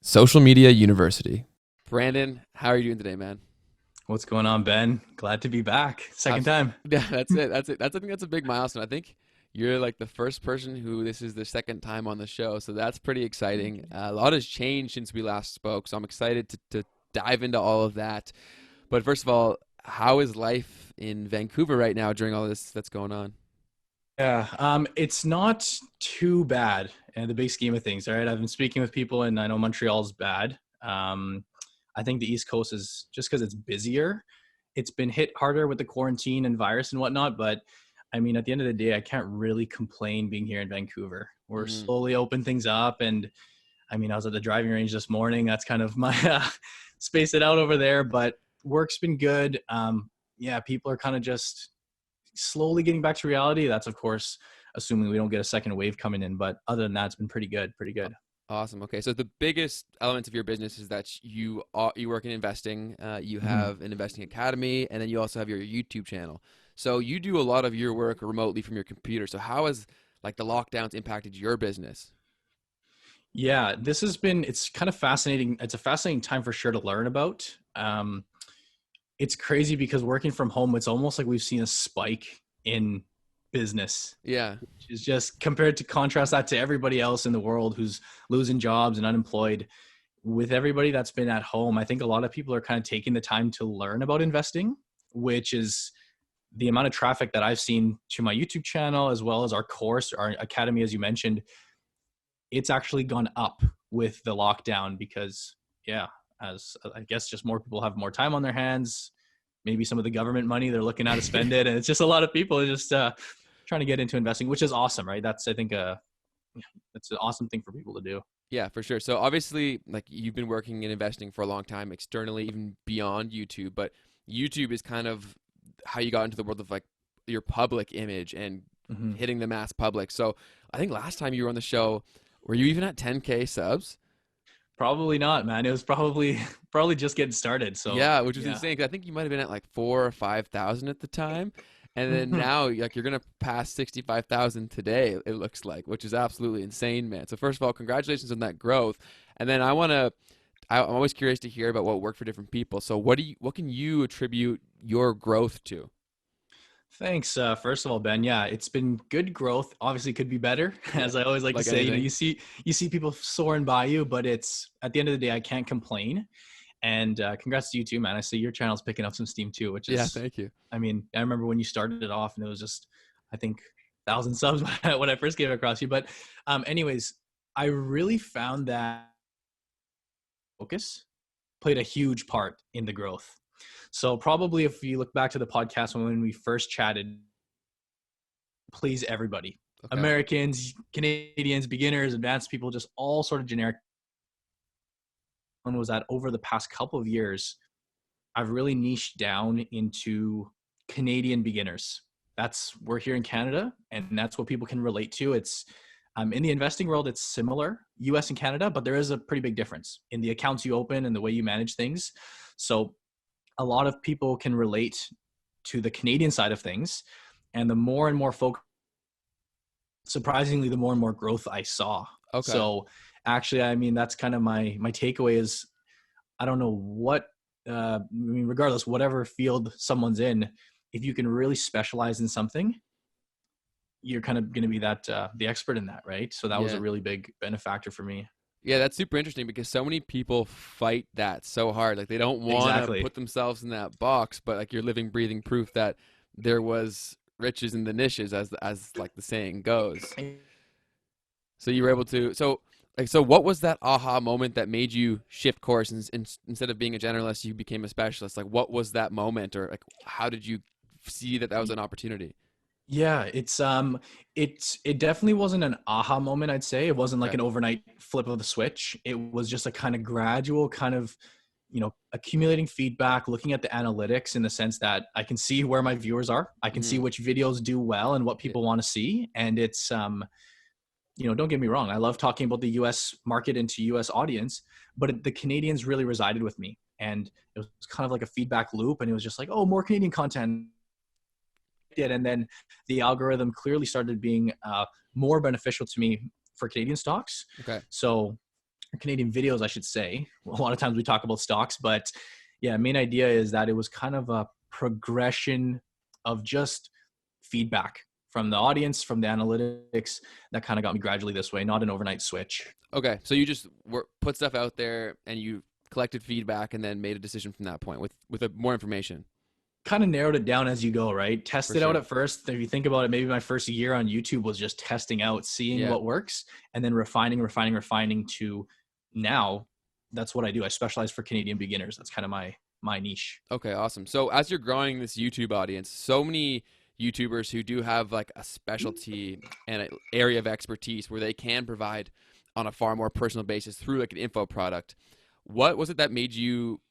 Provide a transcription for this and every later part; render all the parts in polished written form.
Social Media University. Brandon, how are you doing today, man? What's going on, Ben? Glad to be back. Second Abs- time. yeah, that's it. That's it. I think that's a big milestone. I think you're like the first person who this is the second time on the show, so that's pretty exciting. A lot has changed since we last spoke, so I'm excited to dive into all of that. But first of all, how is life in Vancouver right now during all this that's going on? Yeah, it's not too bad in the big scheme of things. All right, I've been speaking with people, and I know Montreal's bad. I think the East Coast is just because it's busier. It's been hit harder with the quarantine and virus and whatnot. But I mean, at the end of the day, I can't really complain being here in Vancouver. We're Mm, slowly open things up, and I mean, I was at the driving range this morning. That's kind of my space it out over there. But work's been good. Yeah, people are kind of just slowly getting back to reality. That's of course assuming we don't get a second wave coming in. But other than that, it's been pretty good. Pretty good. awesome. Okay, so the biggest elements of your business is that you work in investing. You Mhm. have an investing academy, and then you also have your YouTube channel. So you do a lot of your work remotely from your computer. So how has like the lockdowns impacted your business? Yeah, this has been, it's kind of fascinating. It's a fascinating time for sure to learn about. It's crazy because working from home, it's almost like we've seen a spike in business. Yeah. Is just compared to contrast that to everybody else in the world who's losing jobs and unemployed. With everybody that's been at home, I think a lot of people are kind of taking the time to learn about investing, which is the amount of traffic that I've seen to my YouTube channel, as well as our course, our academy, as you mentioned, it's actually gone up with the lockdown because, yeah, as I guess just more people have more time on their hands, maybe some of the government money they're looking at to spend it. And it's just a lot of people just trying to get into investing, which is awesome, right? That's, I think, it's an awesome thing for people to do. Yeah, for sure. So obviously, like you've been working in investing for a long time externally, even beyond YouTube, but YouTube is kind of how you got into the world of like your public image and Hmm. hitting the mass public. So I think last time you were on the show, were you even at 10K subs? Probably not, man. It was probably probably just getting started. So Yeah, which was yeah. insane. 'Cause I think you might have been at like 4 or 5 thousand at the time, and then Mhm. now like you're gonna pass 65,000 today. It looks like, which is absolutely insane, man. So first of all, congratulations on that growth. And then I'm always curious to hear about what worked for different people. So what can you attribute your growth to? Thanks. First of all, Ben, yeah, it's been good growth. Obviously, could be better, Yeah, as I always like to like say. anything. You see people soaring by you, but it's at the end of the day, I can't complain. And congrats to you too, man. I see your channel's picking up some steam too, which Yeah, is, thank you. I mean, I remember when you started it off, and it was just, I think, 1,000 subs when I first came across you. But, anyways, I really found that focus played a huge part in the growth. So probably if you look back to the podcast when we first chatted, please everybody, Okay. Americans, Canadians, beginners, advanced people, just all sort of generic. One was that over the past couple of years, I've really niched down into Canadian beginners. That's, we're here in Canada, and that's what people can relate to. It's in the investing world, it's similar, US and Canada, but there is a pretty big difference in the accounts you open and the way you manage things. So a lot of people can relate to the Canadian side of things. And the more and more folk, surprisingly, the more and more growth I saw. Okay. So actually, I mean, that's kind of my takeaway is I don't know what, I mean, regardless, whatever field someone's in, if you can really specialize in something, you're kind of going to be that, the expert in that. Right. So that was a Yeah. really big benefactor for me. Yeah, that's super interesting because so many people fight that so hard. Like they don't want to Exactly. put themselves in that box, but like you're living, breathing proof that there was riches in the niches, as like the saying goes. So you were able to. So what was that aha moment that made you shift course and instead of being a generalist, you became a specialist? Like what was that moment, or like how did you see that that was an opportunity? Yeah, it definitely wasn't an aha moment, I'd say. It wasn't like Okay. an overnight flip of the switch. It was just a kind of gradual kind of, accumulating feedback, looking at the analytics in the sense that I can see where my viewers are. I can see Mm, which videos do well and what yeah. people want to see. And it's don't get me wrong, I love talking about the US market and to US audience, but the Canadians really resided with me. And it was kind of like a feedback loop, and it was just like, oh, more Canadian content did. And then the algorithm clearly started being more beneficial to me for Canadian stocks. Okay. So or Canadian videos, I should say. A lot of times we talk about stocks, but yeah, main idea is that it was kind of a progression of just feedback from the audience, from the analytics, that kind of got me gradually this way, not an overnight switch. Okay, so you just put stuff out there and you collected feedback and then made a decision from that point with more information. Kind of narrowed it down as you go, right? Test For it out sure. at first. If you think about it, maybe my first year on YouTube was just testing out, seeing Yeah. what works, and then refining to now. That's what I do. I specialize for Canadian beginners. That's kind of my niche. Okay, awesome. So as you're growing this YouTube audience, so many YouTubers who do have like a specialty and an area of expertise where they can provide on a far more personal basis through like an info product. What was it that made you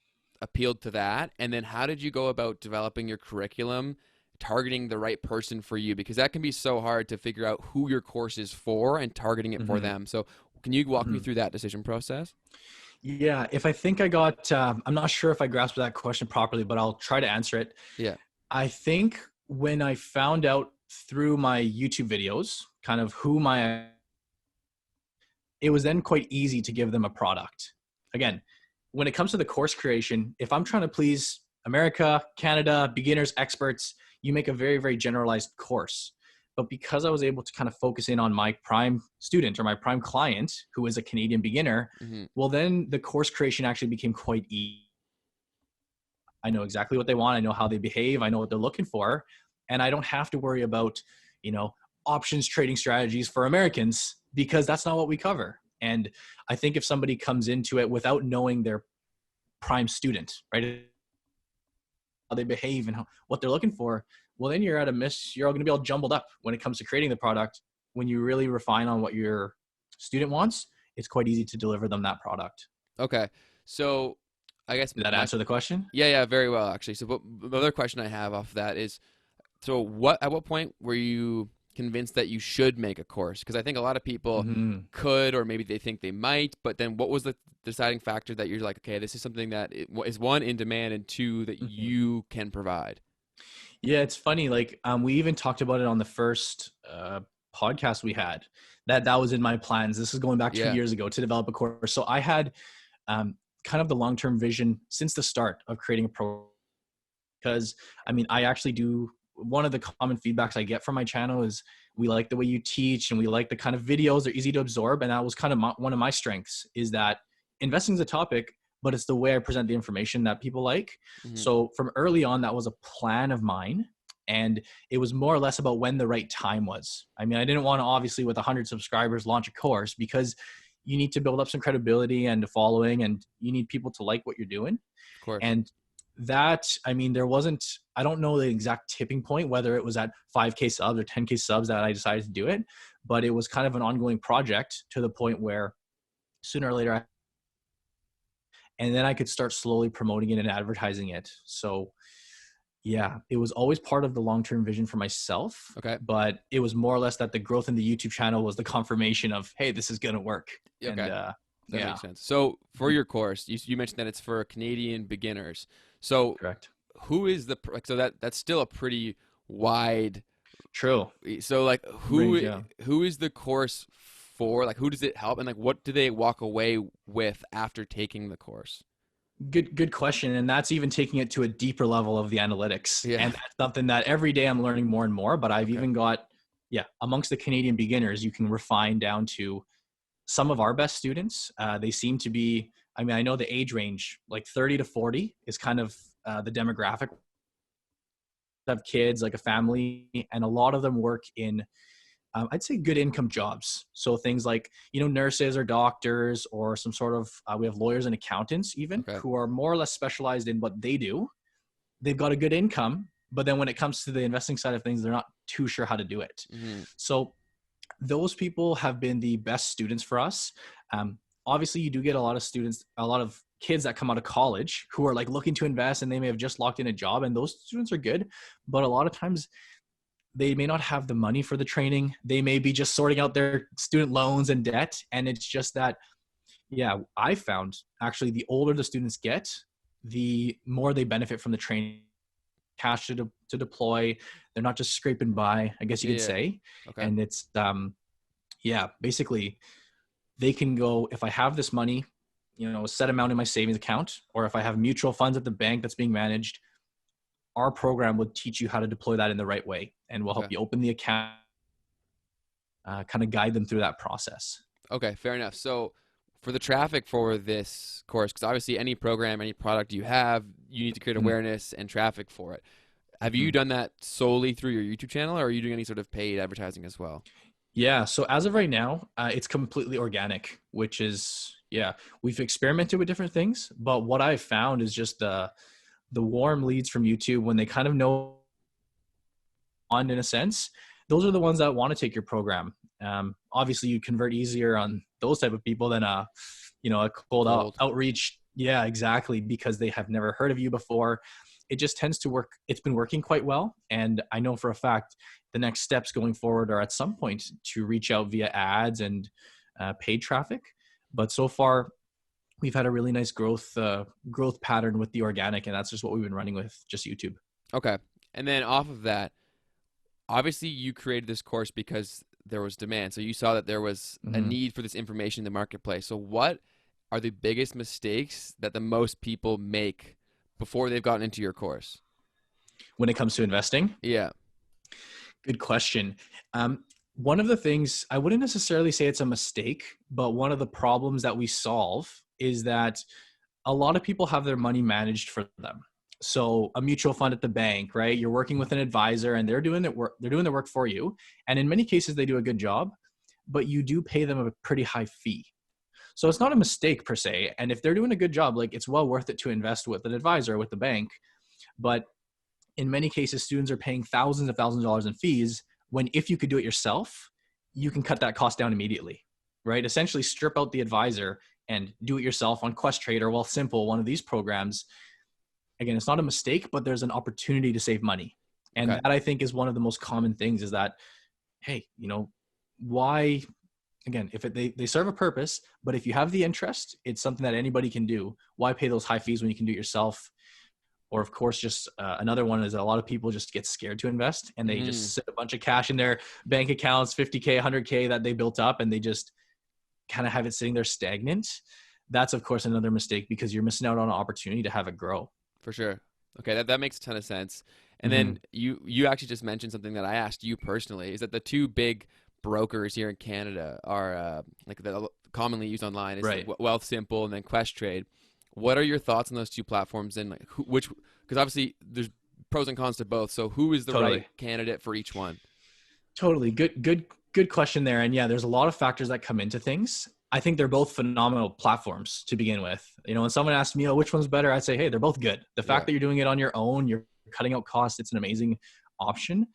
appealed to that? And then how did you go about developing your curriculum, targeting the right person for you? Because that can be so hard to figure out who your course is for and targeting it for them. So can you walk me through that decision process? Yeah, if I think I got, I'm not sure if I grasped that question properly, but I'll try to answer it. Yeah. I think when I found out through my YouTube videos, kind of it was then quite easy to give them a product. Again, when it comes to the course creation, if I'm trying to please America, Canada, beginners, experts, you make a very, very generalized course. But because I was able to kind of focus in on my prime student or my prime client, who is a Canadian beginner, well, then the course creation actually became quite easy. I know exactly what they want. I know how they behave. I know what they're looking for. And I don't have to worry about, options trading strategies for Americans, because that's not what we cover. And I think if somebody comes into it without knowing their prime student, right, how they behave and what they're looking for, well, then you're at a miss. You're all going to be all jumbled up when it comes to creating the product. When you really refine on what your student wants, it's quite easy to deliver them that product. Okay. So I guess Did that answer the question? Yeah, very well, actually. So but the other question I have off that is, so at what point were you convinced that you should make a course? Because I think a lot of people could, or maybe they think they might, but then what was the deciding factor that you're like, okay, this is something that is one, in demand, and two, that you can provide? Yeah, it's funny. Like, we even talked about it on the first podcast we had, that was in my plans. This is going back 2 years ago, to develop a course. So I had kind of the long-term vision since the start of creating a program, because I actually do. One of the common feedbacks I get from my channel is, we like the way you teach and we like the kind of videos, they're easy to absorb. And that was kind of one of my strengths, is that investing is a topic, but it's the way I present the information that people like. So from early on, that was a plan of mine. And it was more or less about when the right time was. I didn't want to, obviously, with 100 subscribers, launch a course, because you need to build up some credibility and a following, and you need people to like what you're doing. Of course. And that, there wasn't, I don't know the exact tipping point, whether it was at 5K subs or 10K subs that I decided to do it, but it was kind of an ongoing project, to the point where sooner or later, and then I could start slowly promoting it and advertising it. So yeah, it was always part of the long-term vision for myself. Okay. But it was more or less that the growth in the YouTube channel was the confirmation of, hey, this is going to work. Okay. And, that makes sense. So for your course, you mentioned that it's for Canadian beginners. So correct. Who is so that's still a pretty wide. True. So like who is the course for? Like, who does it help, and like what do they walk away with after taking the course? Good question. And that's even taking it to a deeper level of the analytics. Yeah. And that's something that every day I'm learning more and more, but I've even got, amongst the Canadian beginners, you can refine down to some of our best students. They seem to be, I know the age range, like 30 to 40 is kind of the demographic. Have kids, like a family, and a lot of them work in, I'd say, good income jobs. So things like, nurses or doctors, or some sort of, we have lawyers and accountants even, who are more or less specialized in what they do. They've got a good income, but then when it comes to the investing side of things, they're not too sure how to do it. So those people have been the best students for us. Obviously, you do get a lot of kids that come out of college who are like looking to invest, and they may have just locked in a job, and those students are good. But a lot of times they may not have the money for the training. They may be just sorting out their student loans and debt. And it's just that, I found actually the older the students get, the more they benefit from the training, cash to deploy. They're not just scraping by, I guess you could say. Okay. And it's, basically they can go, if I have this money, a set amount in my savings account, or if I have mutual funds at the bank that's being managed, our program will teach you how to deploy that in the right way, and will help Okay. you open the account, kind of guide them through that process. Okay, fair enough. So for the traffic for this course, because obviously any program, any product you have, you need to create awareness and traffic for it. Have you done that solely through your YouTube channel, or are you doing any sort of paid advertising as well? Yeah. So as of right now, it's completely organic, which is, we've experimented with different things, but what I've found is just the warm leads from YouTube, when they kind of know on, in a sense, those are the ones that want to take your program. Obviously you convert easier on those type of people than a cold outreach. Yeah, exactly. Because they have never heard of you before. It just tends to work. It's been working quite well. And I know for a fact the next steps going forward are at some point to reach out via ads and paid traffic. But so far we've had a really nice growth pattern with the organic, and that's just what we've been running with, just YouTube. Okay. And then off of that, obviously you created this course because there was demand. So you saw that there was a need for this information in the marketplace. So what are the biggest mistakes that the most people make before they've gotten into your course? When it comes to investing? Yeah. Good question. One of the things, I wouldn't necessarily say it's a mistake, but one of the problems that we solve is that a lot of people have their money managed for them. So a mutual fund at the bank, right? You're working with an advisor and they're doing the work for you. And in many cases, they do a good job, but you do pay them a pretty high fee. So it's not a mistake per se. And if they're doing a good job, like, it's well worth it to invest with an advisor, with the bank. But in many cases, students are paying thousands of dollars in fees, when if you could do it yourself, you can cut that cost down immediately, right? Essentially strip out the advisor and do it yourself on Questrade or Wealthsimple, one of these programs. Again, it's not a mistake, but there's an opportunity to save money. And that, I think, is one of the most common things, is that, hey, why, again, if they serve a purpose, but if you have the interest, it's something that anybody can do. Why pay those high fees when you can do it yourself? Or of course, just another one is that a lot of people just get scared to invest, and they just sit a bunch of cash in their bank accounts, 50K, 100K that they built up, and they just kind of have it sitting there stagnant. That's of course another mistake, because you're missing out on an opportunity to have it grow. For sure. Okay, that makes a ton of sense. And then you actually just mentioned something that I asked you personally, is that the two big brokers here in Canada are like that commonly used online is like Wealthsimple and then Questrade. What are your thoughts on those two platforms, and like which, because obviously there's pros and cons to both. So who is the right candidate for each one? Totally. Good question there. And yeah, there's a lot of factors that come into things. I think they're both phenomenal platforms to begin with. When someone asks me, which one's better, I'd say, hey, they're both good. The fact that you're doing it on your own, you're cutting out costs, it's an amazing option.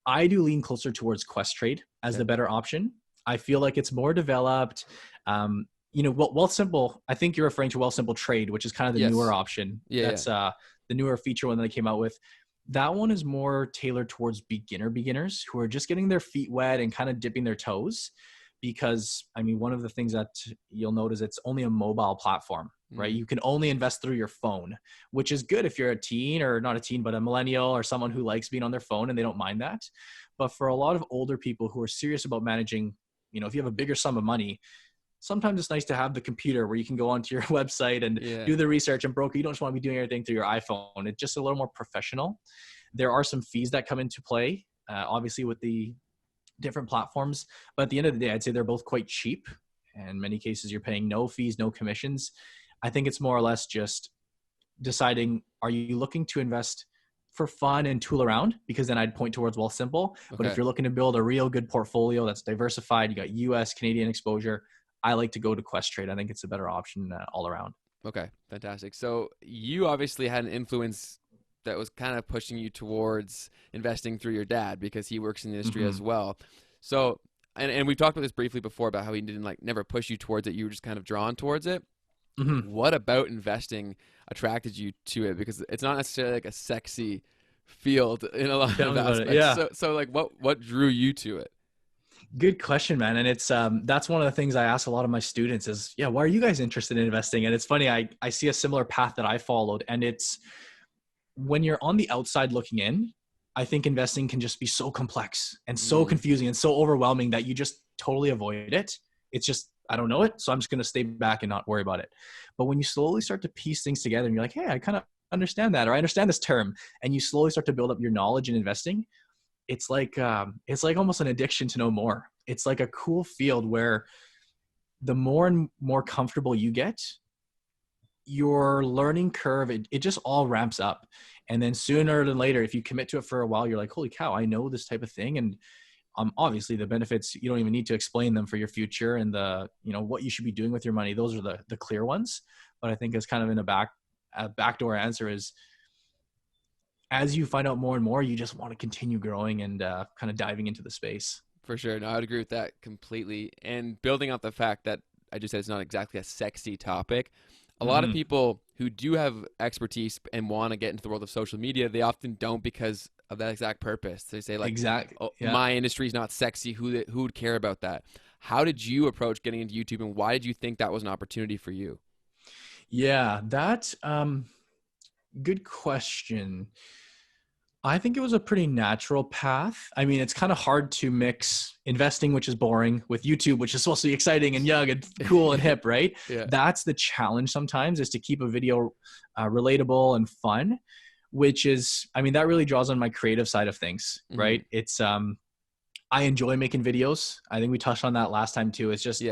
I do lean closer towards Questrade as the better option. I feel like it's more developed. Wealthsimple, I think you're referring to Wealthsimple Trade, which is kind of the newer option. That's the newer feature one that they came out with. That one is more tailored towards beginners who are just getting their feet wet and kind of dipping their toes. Because one of the things that you'll notice, it's only a mobile platform, right? You can only invest through your phone, which is good if you're a teen, or not a teen, but a millennial, or someone who likes being on their phone and they don't mind that. But for a lot of older people who are serious about managing, if you have a bigger sum of money, sometimes it's nice to have the computer where you can go onto your website and do the research and broker. You don't just want to be doing everything through your iPhone. It's just a little more professional. There are some fees that come into play, obviously with the different platforms, but at the end of the day, I'd say they're both quite cheap. And in many cases, you're paying no fees, no commissions. I think it's more or less just deciding, are you looking to invest for fun and tool around? Because then I'd point towards Wealthsimple. But if you're looking to build a real good portfolio that's diversified, you got US, Canadian exposure, I like to go to Questrade. I think it's a better option all around. Okay, fantastic. So you obviously had an influence that was kind of pushing you towards investing through your dad, because he works in the industry as well. So, and we've talked about this briefly before about how he didn't never push you towards it. You were just kind of drawn towards it. What about investing attracted you to it? Because it's not necessarily like a sexy field in a lot of aspects. So what drew you to it? Good question, man. And it's, that's one of the things I ask a lot of my students is, why are you guys interested in investing? And it's funny, I see a similar path that I followed, and it's, when you're on the outside looking in, I think investing can just be so complex and so confusing and so overwhelming that you just totally avoid it. It's just I don't know it, so I'm just going to stay back and not worry about it. But when you slowly start to piece things together and you're like, hey, I kind of understand that, or I understand this term, and you slowly start to build up your knowledge in investing, it's like almost an addiction to know more. It's like a cool field where the more and more comfortable you get, your learning curve, it just all ramps up. And then sooner than later, if you commit to it for a while, you're like, holy cow, I know this type of thing. And obviously the benefits, you don't even need to explain them for your future, and the, what you should be doing with your money. Those are the clear ones. But I think it's kind of in a backdoor answer is, as you find out more and more, you just want to continue growing and kind of diving into the space. For sure. No, I would agree with that completely. And building off the fact that I just said it's not exactly a sexy topic, a lot of people who do have expertise and want to get into the world of social media, they often don't because of that exact purpose. They say like, exactly. Oh, yeah, my industry is not sexy. Who would care about that? How did you approach getting into YouTube, and why did you think that was an opportunity for you? Yeah, that's good question. I think it was a pretty natural path. I mean, it's kind of hard to mix investing, which is boring, with YouTube, which is supposed to be exciting and young and cool and hip, right? Yeah. That's the challenge sometimes, is to keep a video relatable and fun, which is, I mean, that really draws on my creative side of things, right? It's, I enjoy making videos. I think we touched on that last time too. It's just,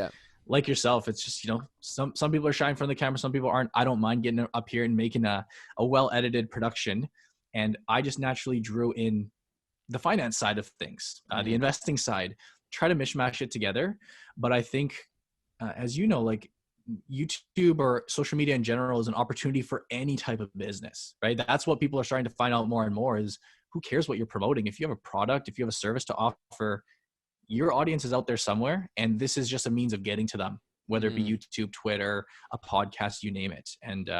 like yourself, it's just, some people are shy in front of the camera, some people aren't. I don't mind getting up here and making a well-edited production. And I just naturally drew in the finance side of things, the investing side, try to mishmash it together. But I think, as you know, like YouTube or social media in general is an opportunity for any type of business, right? That's what people are starting to find out more and more is, who cares what you're promoting? If you have a product, if you have a service to offer, your audience is out there somewhere. And this is just a means of getting to them, whether it be YouTube, Twitter, a podcast, you name it. And,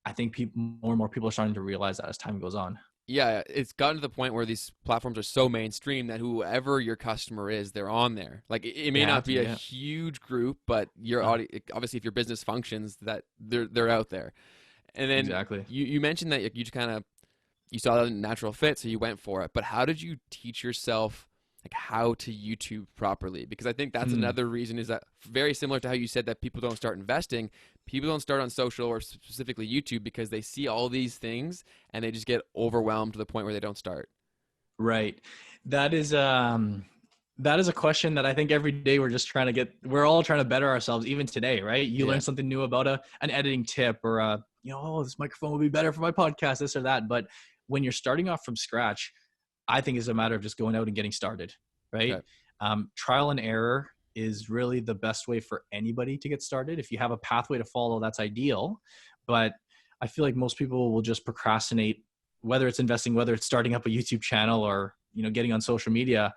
I think more and more people are starting to realize that as time goes on. Yeah, it's gotten to the point where these platforms are so mainstream that whoever your customer is, they're on there. Like it may not be a huge group, but your audience, obviously, if your business functions, that they're out there. And then exactly, you mentioned that you saw that a natural fit, so you went for it. But how did you teach yourself like how to YouTube properly? Because I think that's another reason, is that very similar to how you said that people don't start investing. People don't start on social, or specifically YouTube, because they see all these things and they just get overwhelmed to the point where they don't start. Right. That is a question that I think every day we're all trying to better ourselves, even today, right? You learn something new about an editing tip, or this microphone would be better for my podcast, this or that. But when you're starting off from scratch, I think it's a matter of just going out and getting started, right? Okay. Trial and error is really the best way for anybody to get started. If you have a pathway to follow, that's ideal. But I feel like most people will just procrastinate, whether it's investing, whether it's starting up a YouTube channel, or, getting on social media.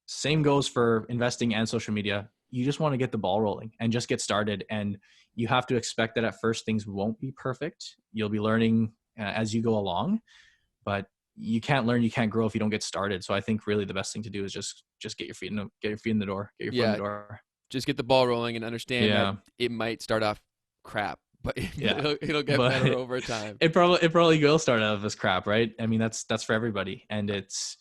Same goes for investing and social media. You just want to get the ball rolling and just get started. And you have to expect that at first things won't be perfect. You'll be learning as you go along, but you can't learn, you can't grow if you don't get started. So I think really the best thing to do is just get your feet in the door, get your foot in the door. Just get the ball rolling and understand that it might start off crap, but it'll get better over time. It probably will start out as crap, right? I mean, that's for everybody. And it's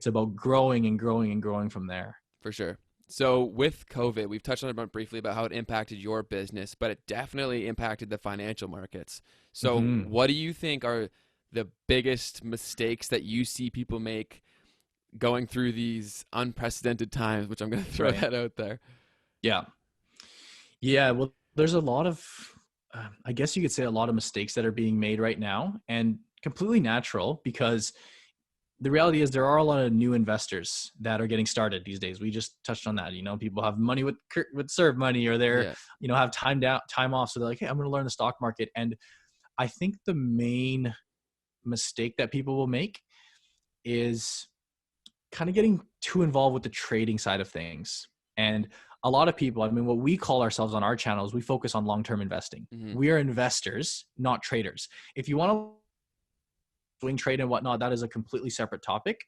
about growing and growing and growing from there. For sure. So with COVID, we've touched on it briefly about how it impacted your business, but it definitely impacted the financial markets. So what do you think are the biggest mistakes that you see people make going through these unprecedented times, which I'm going to throw that out there? Yeah. Well, there's a lot of, I guess you could say, a lot of mistakes that are being made right now, and completely natural, because the reality is there are a lot of new investors that are getting started these days. We just touched on that. People have money with serve money, or they're, have time off. So they're like, hey, I'm going to learn the stock market. And I think the main mistake that people will make is kind of getting too involved with the trading side of things. And a lot of people, I mean, what we call ourselves on our channels, we focus on long-term investing. We are investors, not traders. If you want to swing trade and whatnot, that is a completely separate topic.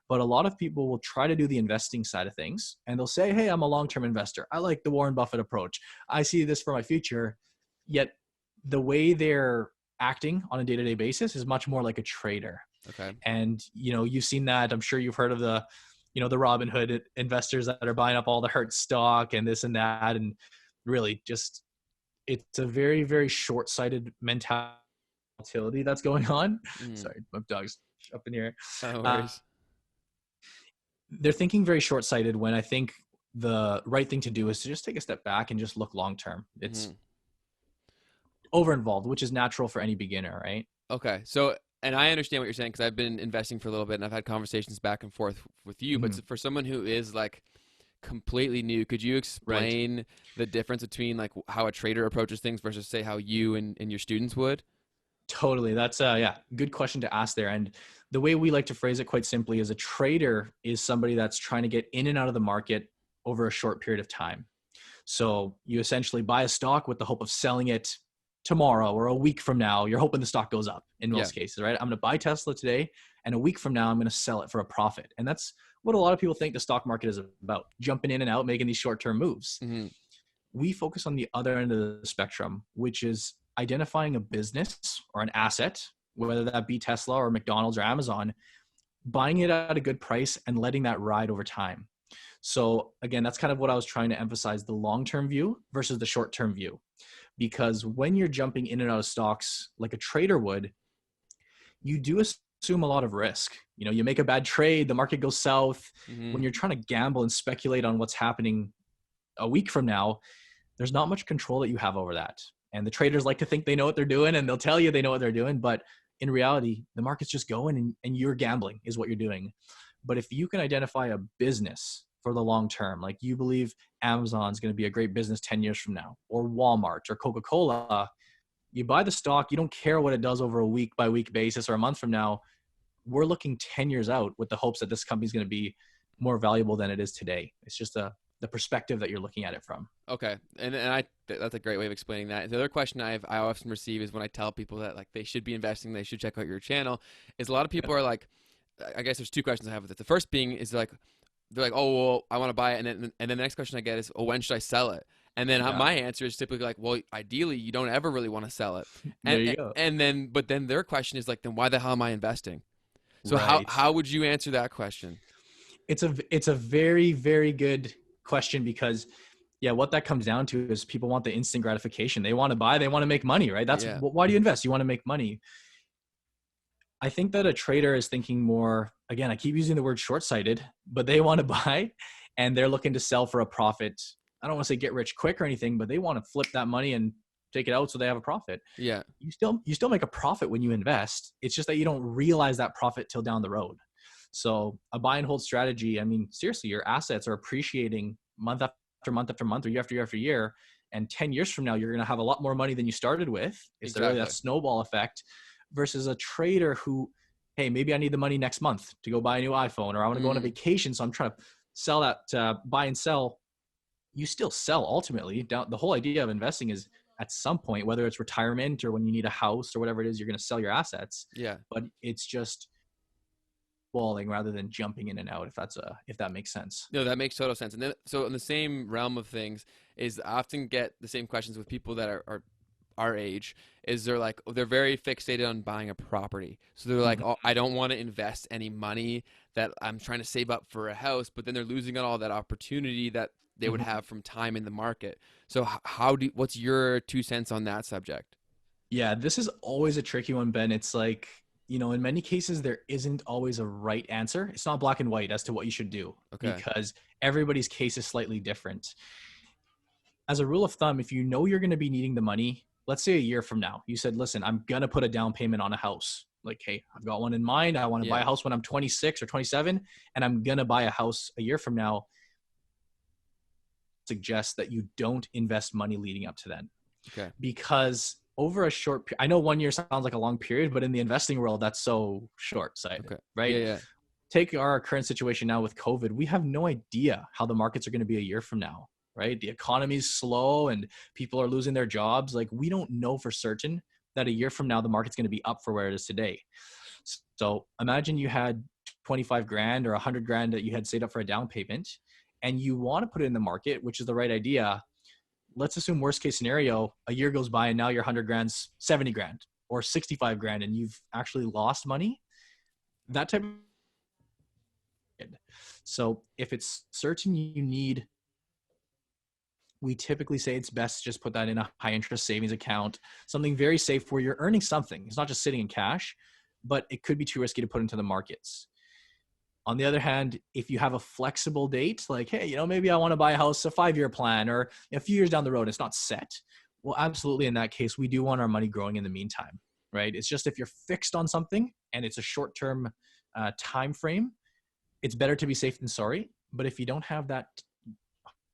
But a lot of people will try to do the investing side of things, and they'll say, hey, I'm a long-term investor. I like the Warren Buffett approach. I see this for my future. Yet the way they're acting on a day-to-day basis is much more like a trader. Okay. And, you've seen that. I'm sure you've heard of the the Robin Hood investors that are buying up all the Hertz stock and this and that. And really just, it's a very, very short-sighted mentality that's going on. Mm. Sorry, my dog's up in here. No Uh, worries. they're thinking very short-sighted, when I think the right thing to do is to just take a step back and just look long-term. It's over-involved, which is natural for any beginner, right? Okay. So, and I understand what you're saying because I've been investing for a little bit and I've had conversations back and forth with you. But for someone who is like completely new, could you explain the difference between like how a trader approaches things versus say how you and your students would? Totally. That's good question to ask there. And the way we like to phrase it quite simply is, a trader is somebody that's trying to get in and out of the market over a short period of time. So you essentially buy a stock with the hope of selling it tomorrow or a week from now. You're hoping the stock goes up in most cases, right? I'm going to buy Tesla today, and a week from now, I'm going to sell it for a profit. And that's what a lot of people think the stock market is about, jumping in and out, making these short-term moves. Mm-hmm. We focus on the other end of the spectrum, which is identifying a business or an asset, whether that be Tesla or McDonald's or Amazon, buying it at a good price and letting that ride over time. So again, that's kind of what I was trying to emphasize, the long-term view versus the short-term view. Because when you're jumping in and out of stocks like a trader would, you do assume a lot of risk. You make a bad trade, the market goes south. Mm-hmm. When you're trying to gamble and speculate on what's happening a week from now, there's not much control that you have over that. And the traders like to think they know what they're doing, and they'll tell you they know what they're doing. But in reality, the market's just going, and you're gambling is what you're doing. But if you can identify a business for the long term, like you believe Amazon's going to be a great business 10 years from now, or Walmart or Coca-Cola, you buy the stock, you don't care what it does over a week by week basis or a month from now. We're looking 10 years out with the hopes that this company's going to be more valuable than it is today. It's just the perspective that you're looking at it from. Okay. And that's a great way of explaining that. The other question I often receive is when I tell people that like they should be investing, they should check out your channel, is a lot of people are like, I guess there's two questions I have with it. The first being is like, they're like, oh, well, I want to buy it. And then the next question I get is, oh, when should I sell it? And then my answer is typically like, well, ideally you don't ever really want to sell it. And, there you go. But then their question is like, then why the hell am I investing? So how would you answer that question? It's a very, very good question, because what that comes down to is people want the instant gratification. They want to buy, they want to make money, right? That's why do you invest? You want to make money. I think that a trader is thinking more, again, I keep using the word short-sighted, but they want to buy and they're looking to sell for a profit. I don't want to say get rich quick or anything, but they want to flip that money and take it out so they have a profit. Yeah. You still make a profit when you invest. It's just that you don't realize that profit till down the road. So a buy and hold strategy, I mean, seriously, your assets are appreciating month after month after month, or year after year after year. And 10 years from now, you're going to have a lot more money than you started with. It's really that snowball effect, versus a trader who, hey, maybe I need the money next month to go buy a new iPhone, or I want to go on a vacation. So I'm trying to sell that, buy and sell. You still sell ultimately. The whole idea of investing is at some point, whether it's retirement or when you need a house or whatever it is, you're going to sell your assets. Yeah. But it's just balling rather than jumping in and out, if that makes sense. No, that makes total sense. And then, so in the same realm of things, is I often get the same questions with people that are our age, is they're very fixated on buying a property. So they're like, oh, I don't want to invest any money that I'm trying to save up for a house, but then they're losing on all that opportunity that they would have from time in the market. So what's your 2 cents on that subject? Yeah, this is always a tricky one, Ben. It's like, in many cases, there isn't always a right answer. It's not black and white as to what you should do, because everybody's case is slightly different. As a rule of thumb, if you know you're going to be needing the money, let's say a year from now, you said, listen, I'm going to put a down payment on a house. Like, hey, I've got one in mind. I want to buy a house when I'm 26 or 27, and I'm going to buy a house a year from now. Suggest that you don't invest money leading up to then. Okay. Because over a short I know 1 year sounds like a long period, but in the investing world, that's so short-sighted, right? Yeah. Take our current situation now with COVID. We have no idea how the markets are going to be a year from now, right? The economy's slow and people are losing their jobs. Like, we don't know for certain that a year from now, the market's going to be up for where it is today. So imagine you had 25 grand or 100 grand that you had saved up for a down payment, and you want to put it in the market, which is the right idea. Let's assume worst case scenario, a year goes by and now your 100 grand's 70 grand or 65 grand and you've actually lost money. That type of So if it's certain you need, we typically say it's best to just put that in a high interest savings account, something very safe where you're earning something. It's not just sitting in cash, but it could be too risky to put into the markets. On the other hand, if you have a flexible date, like, hey, maybe I want to buy a house, a 5-year plan, or a few years down the road, it's not set. Well, absolutely. In that case, we do want our money growing in the meantime, right? It's just if you're fixed on something and it's a short-term time frame, it's better to be safe than sorry. But if you don't have that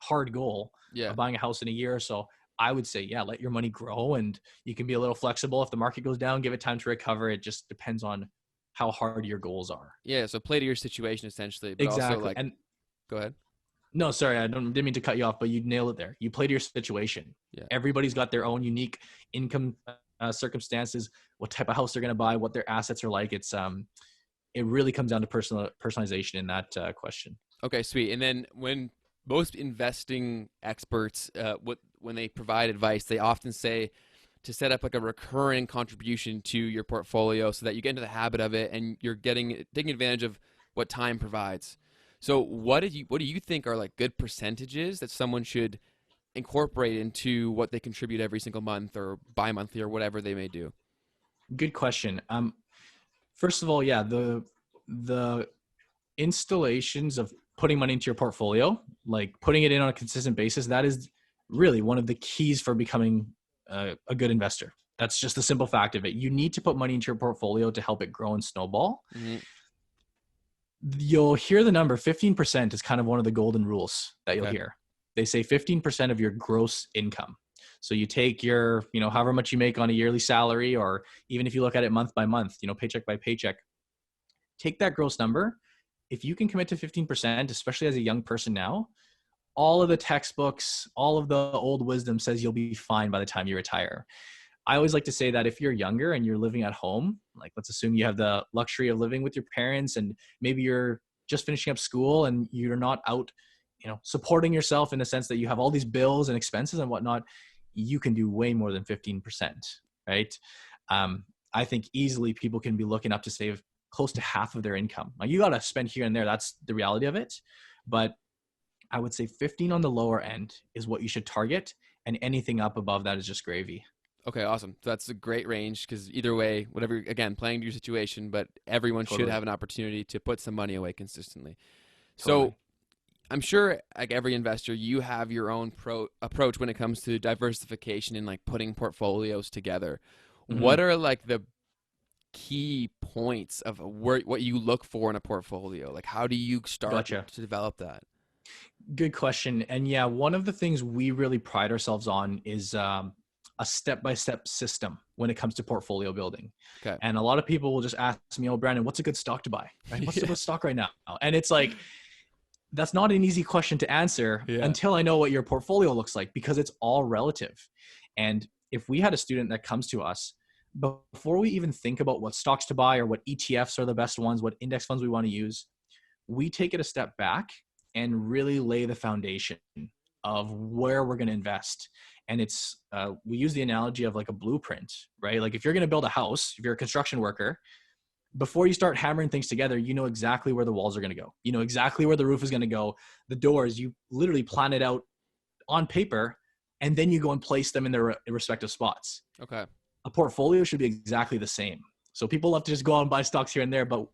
hard goal of buying a house in a year or so, I would say, let your money grow, and you can be a little flexible. If the market goes down, give it time to recover. It just depends on how hard your goals are. Yeah. So play to your situation essentially, but Exactly. also And go ahead. no, sorry, I didn't mean to cut you off, but you nailed it there. You play to your situation. Yeah. Everybody's got their own unique income circumstances, what type of house they're going to buy, what their assets are like. It's it really comes down to personalization in that question. Okay, sweet. And then when most investing experts, when they provide advice, they often say to set up like a recurring contribution to your portfolio so that you get into the habit of it and you're taking advantage of what time provides. So what do you think are like good percentages that someone should incorporate into what they contribute every single month or bi-monthly or whatever they may do? Good question. First of all, the installations of putting money into your portfolio, like putting it in on a consistent basis, that is really one of the keys for becoming a good investor. That's just the simple fact of it. You need to put money into your portfolio to help it grow and snowball. Mm-hmm. You'll hear the number 15% is kind of one of the golden rules that you'll hear. They say 15% of your gross income. So you take your, however much you make on a yearly salary, or even if you look at it month by month, paycheck by paycheck, take that gross number. If you can commit to 15%, especially as a young person now, all of the textbooks, all of the old wisdom says you'll be fine by the time you retire. I always like to say that if you're younger and you're living at home, like let's assume you have the luxury of living with your parents and maybe you're just finishing up school and you're not out, supporting yourself in the sense that you have all these bills and expenses and whatnot, you can do way more than 15%, right? I think easily people can be looking up to save close to half of their income. Now you got to spend here and there. That's the reality of it. But I would say 15 on the lower end is what you should target, and anything up above that is just gravy. Okay, awesome. That's a great range because either way, whatever, again, playing to your situation, but everyone should have an opportunity to put some money away consistently. So I'm sure like every investor, you have your own approach when it comes to diversification and like putting portfolios together. Mm-hmm. What are like the key points of what you look for in a portfolio? Like how do you start to develop that? Good question. And one of the things we really pride ourselves on is a step-by-step system when it comes to portfolio building. Okay. And a lot of people will just ask me, Brandon, what's a good stock to buy? Right? What's a good stock right now? And it's like, that's not an easy question to answer until I know what your portfolio looks like, because it's all relative. And if we had a student that comes to us, before we even think about what stocks to buy or what ETFs are the best ones, what index funds we want to use, we take it a step back and really lay the foundation of where we're going to invest. And it's, we use the analogy of like a blueprint, right? Like if you're going to build a house, if you're a construction worker, before you start hammering things together, you know exactly where the walls are going to go. You know exactly where the roof is going to go. The doors, you literally plan it out on paper, and then you go and place them in their respective spots. Okay. A portfolio should be exactly the same. So people love to just go out and buy stocks here and there, but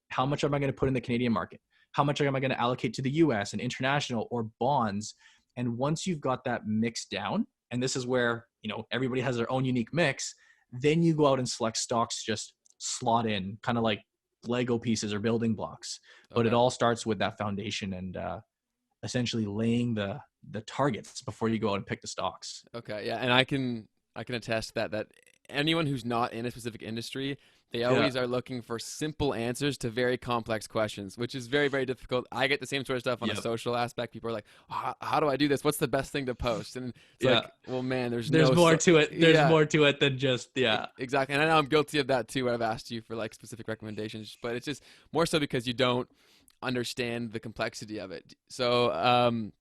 how much am I going to put in the Canadian market? How much am I going to allocate to the US and international or bonds? And once you've got that mix down, and this is where, everybody has their own unique mix, then you go out and select stocks, just slot in kind of like Lego pieces or building blocks. But it all starts with that foundation and essentially laying the targets before you go out and pick the stocks. Okay. Yeah. And I can attest that anyone who's not in a specific industry, they always are looking for simple answers to very complex questions, which is very, very difficult. I get the same sort of stuff on a social aspect. People are like, how do I do this? What's the best thing to post? And it's like, well, man, there's more to it. There's more to it than just, Exactly. And I know I'm guilty of that too, when I've asked you for like specific recommendations, but it's just more so because you don't understand the complexity of it. So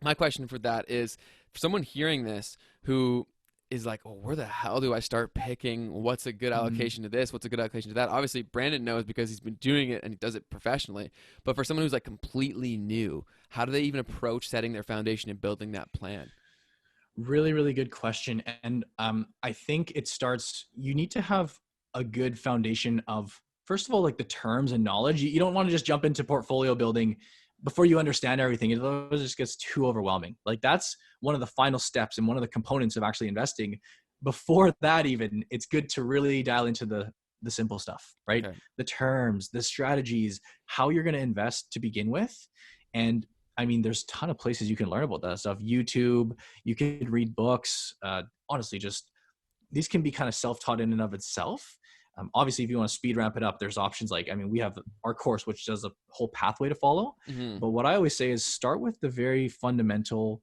my question for that is, for someone hearing this who is like, oh, where the hell do I start picking what's a good allocation to this, what's a good allocation to that? Obviously, Brandon knows because he's been doing it and he does it professionally. But for someone who's like completely new, how do they even approach setting their foundation and building that plan? Really, really good question. And I think it starts, you need to have a good foundation of, first of all, like the terms and knowledge. You don't want to just jump into portfolio building before you understand everything. It just gets too overwhelming. Like that's one of the final steps and one of the components of actually investing. Before that, even, it's good to really dial into the simple stuff, right? Okay. The terms, the strategies, how you're going to invest to begin with. And I mean, there's a ton of places you can learn about that stuff. YouTube, you can read books. Honestly, just these can be kind of self-taught in and of itself. Obviously, if you want to speed ramp it up, there's options like, I mean, we have our course, which does a whole pathway to follow. Mm-hmm. But what I always say is start with the very fundamental,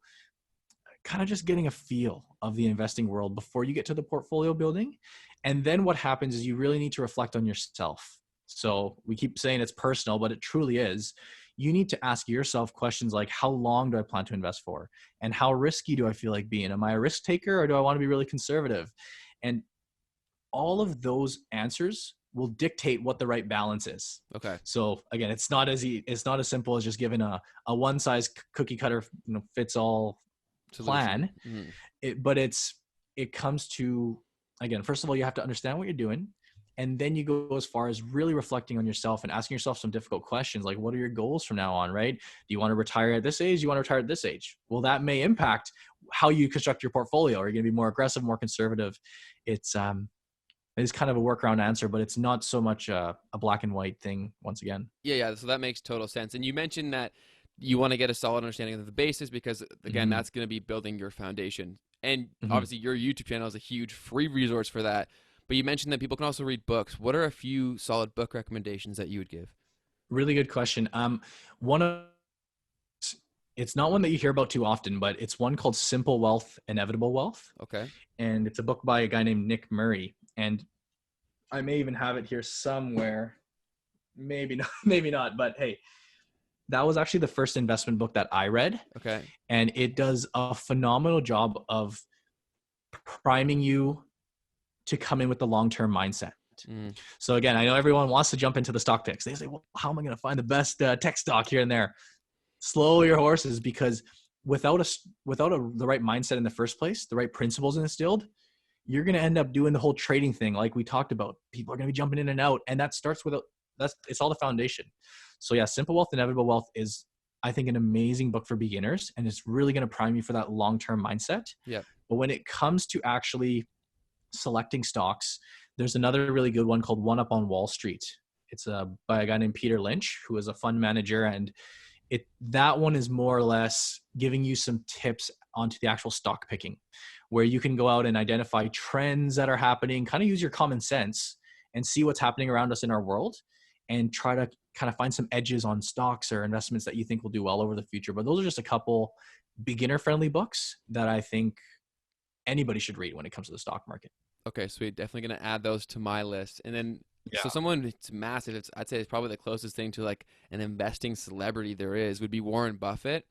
kind of just getting a feel of the investing world before you get to the portfolio building. And then what happens is you really need to reflect on yourself. So we keep saying it's personal, but it truly is. You need to ask yourself questions like, how long do I plan to invest for? And how risky do I feel like being? Am I a risk taker or do I want to be really conservative? And all of those answers will dictate what the right balance is. Okay. So again, it's not as simple as just giving a one size cookie cutter, fits all plan. Mm-hmm. But it comes to, again, first of all, you have to understand what you're doing. And then you go as far as really reflecting on yourself and asking yourself some difficult questions. Like, what are your goals from now on, right? Do you want to retire at this age? Do you want to retire at this age? Well, that may impact how you construct your portfolio. Are you going to be more aggressive, more conservative? It's kind of a workaround answer, but it's not so much a black and white thing once again. Yeah. So that makes total sense. And you mentioned that you want to get a solid understanding of the basis because, again, that's going to be building your foundation. And obviously your YouTube channel is a huge free resource for that. But you mentioned that people can also read books. What are a few solid book recommendations that you would give? Really good question. It's not one that you hear about too often, but it's one called Simple Wealth, Inevitable Wealth. Okay. And it's a book by a guy named Nick Murray. And I may even have it here somewhere. Maybe not, but hey, that was actually the first investment book that I read. Okay. And it does a phenomenal job of priming you to come in with the long-term mindset. So again, I know everyone wants to jump into the stock picks. They say, well, how am I going to find the best tech stock here and there? Slow your horses, because without the right mindset in the first place, the right principles instilled, you're going to end up doing the whole trading thing. Like we talked about, people are going to be jumping in and out. And that starts with it's all the foundation. So yeah, Simple Wealth, Inevitable Wealth is, I think, an amazing book for beginners. And it's really going to prime you for that long-term mindset. Yeah. But when it comes to actually selecting stocks, there's another really good one called One Up on Wall Street. It's by a guy named Peter Lynch, who is a fund manager. And that one is more or less giving you some tips onto the actual stock picking, where you can go out and identify trends that are happening, kind of use your common sense and see what's happening around us in our world and try to kind of find some edges on stocks or investments that you think will do well over the future. But those are just a couple beginner-friendly books that I think anybody should read when it comes to the stock market. Okay, sweet. Definitely going to add those to my list. And then, so someone it's massive, I'd say it's probably the closest thing to like an investing celebrity there is, would be Warren Buffett.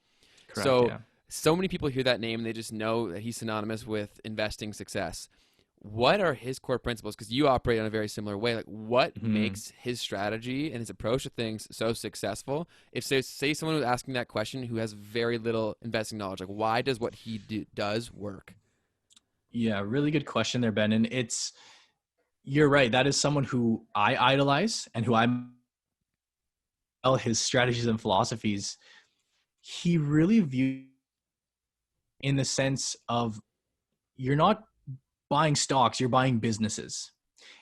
Correct, So many people hear that name and they just know that he's synonymous with investing success. What are his core principles? Because you operate in a very similar way. Like, what makes his strategy and his approach to things so successful? If say someone was asking that question who has very little investing knowledge, like, why does what he does work? Yeah, really good question there, Ben. And you're right. That is someone who I idolize and who his strategies and philosophies. He really views in the sense of, you're not buying stocks, you're buying businesses.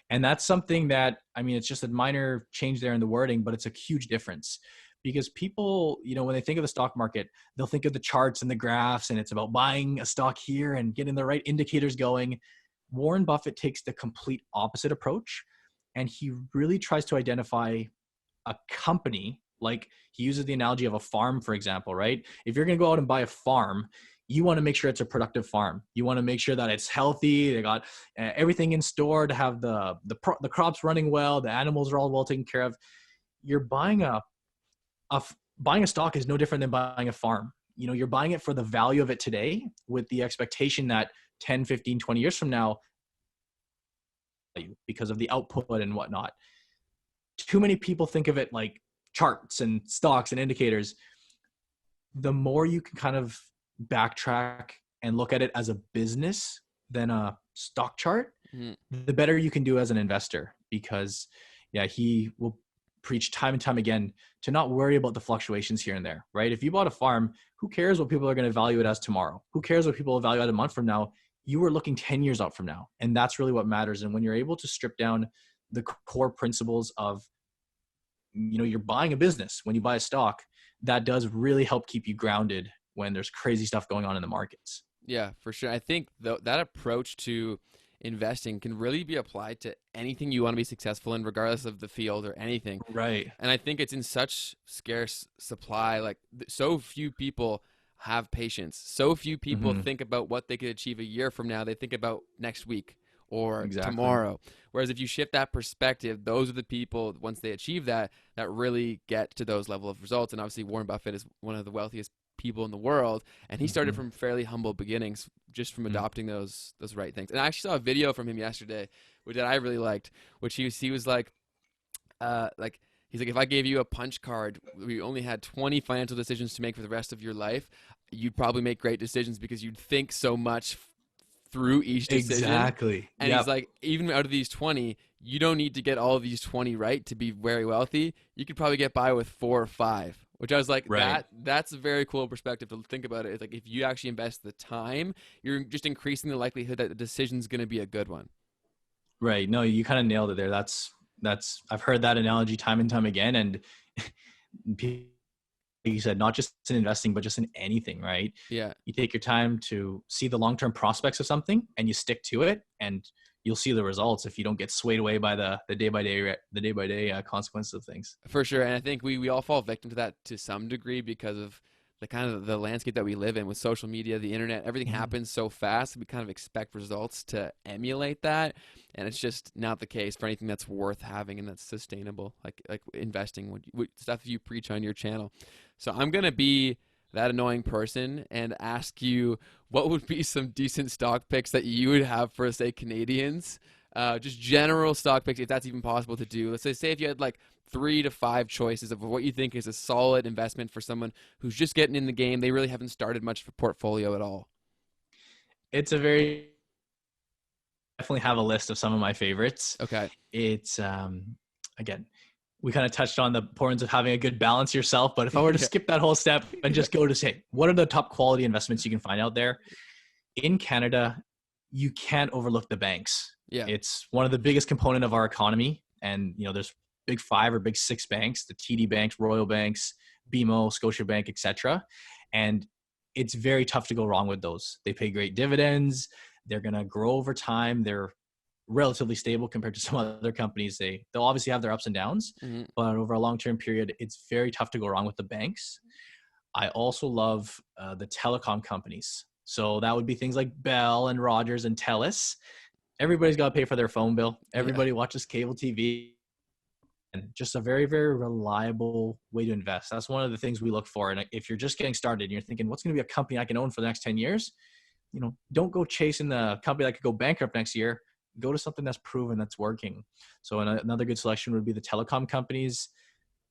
And that's something that, I mean, it's just a minor change there in the wording, but it's a huge difference. Because people, when they think of the stock market, they'll think of the charts and the graphs, and it's about buying a stock here and getting the right indicators going. Warren Buffett takes the complete opposite approach, and he really tries to identify a company. Like, he uses the analogy of a farm, for example, right? If you're going to go out and buy a farm, you want to make sure it's a productive farm. You want to make sure that it's healthy. They got everything in store to have the crops running well. The animals are all well taken care of. You're buying buying a stock is no different than buying a farm. You're buying it for the value of it today, with the expectation that 10, 15, 20 years from now because of the output and whatnot. Too many people think of it like charts and stocks and indicators. The more you can kind of backtrack and look at it as a business than a stock chart, the better you can do as an investor. Because he will preach time and time again to not worry about the fluctuations here and there, right? If you bought a farm, who cares what people are going to value it as tomorrow? Who cares what people will value it a month from now? You were looking 10 years out from now. And that's really what matters. And when you're able to strip down the core principles of, you're buying a business, when you buy a stock, that does really help keep you grounded when there's crazy stuff going on in the markets. Yeah, for sure. I think that approach to investing can really be applied to anything you want to be successful in, regardless of the field or anything. Right. And I think it's in such scarce supply. Like, so few people have patience. So few people think about what they could achieve a year from now. They think about next week or tomorrow. Whereas if you shift that perspective, those are the people, once they achieve that really get to those level of results. And obviously Warren Buffett is one of the wealthiest people in the world, and he started from fairly humble beginnings, just from adopting those right things. And I actually saw a video from him yesterday, which I really liked, which he was like he's like, if I gave you a punch card, we only had 20 financial decisions to make for the rest of your life, you'd probably make great decisions because you'd think so much through each decision. Exactly. And he's like, even out of these 20, you don't need to get all of these 20 right to be very wealthy. You could probably get by with 4 or 5, which I was like, that's a very cool perspective to think about it. It's like, if you actually invest the time, you're just increasing the likelihood that the decision's going to be a good one. Right. No, you kind of nailed it there. That's I've heard that analogy time and time again. And you said, not just in investing, but just in anything, right? Yeah. You take your time to see the long-term prospects of something and you stick to it, and you'll see the results if you don't get swayed away by the day-by-day consequences of things. For sure. And I think we all fall victim to that to some degree because of the kind of the landscape that we live in with social media, the internet. Everything happens so fast. We kind of expect results to emulate that. And it's just not the case for anything that's worth having and that's sustainable, like investing, stuff you preach on your channel. So I'm going to be that annoying person and ask you, what would be some decent stock picks that you would have for, say, Canadians? Just general stock picks, if that's even possible to do. Let's say if you had like 3 to 5 choices of what you think is a solid investment for someone who's just getting in the game. They really haven't started much of a portfolio at all. It's definitely have a list of some of my favorites. Okay. It's, again, we kind of touched on the importance of having a good balance yourself, but if I were to skip that whole step and just go to say, what are the top quality investments you can find out there? In Canada, you can't overlook the banks. Yeah. It's one of the biggest component of our economy. And, there's big 5 or big 6 banks, the TD banks, Royal Banks, BMO, Scotiabank, etc. And it's very tough to go wrong with those. They pay great dividends. They're going to grow over time. They're relatively stable compared to some other companies. They'll obviously have their ups and downs, but over a long-term period, it's very tough to go wrong with the banks. I also love the telecom companies. So that would be things like Bell and Rogers and TELUS. Everybody's got to pay for their phone bill. Everybody watches cable TV. And just a very, very reliable way to invest. That's one of the things we look for. And if you're just getting started and you're thinking, what's going to be a company I can own for the next 10 years? Don't go chasing the company that could go bankrupt next year. Go to something that's proven, that's working. So another good selection would be the telecom companies,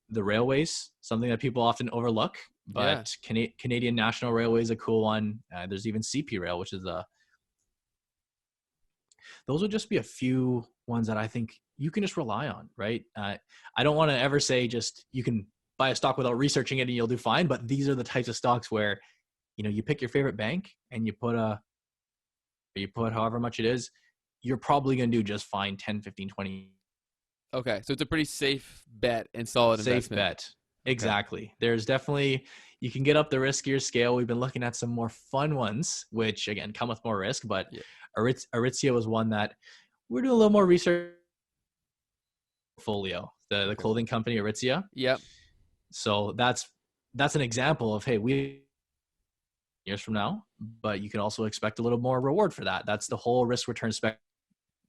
the railways, something that people often overlook, but Canadian National Railway is a cool one. There's even CP Rail, which is those would just be a few ones that I think you can just rely on, right? I don't want to ever say just you can buy a stock without researching it and you'll do fine, but these are the types of stocks where, you pick your favorite bank and you put however much it is, you're probably going to do just fine 10, 15, 20. Okay. So it's a pretty safe bet and solid investment. Safe bet. Exactly. There's definitely, you can get up the riskier scale. We've been looking at some more fun ones, which again, come with more risk, but Aritzia was one that we're doing a little more research. Portfolio, the clothing company Aritzia. Yep. So that's an example of, hey, we years from now, but you can also expect a little more reward for that. That's the whole risk return spectrum.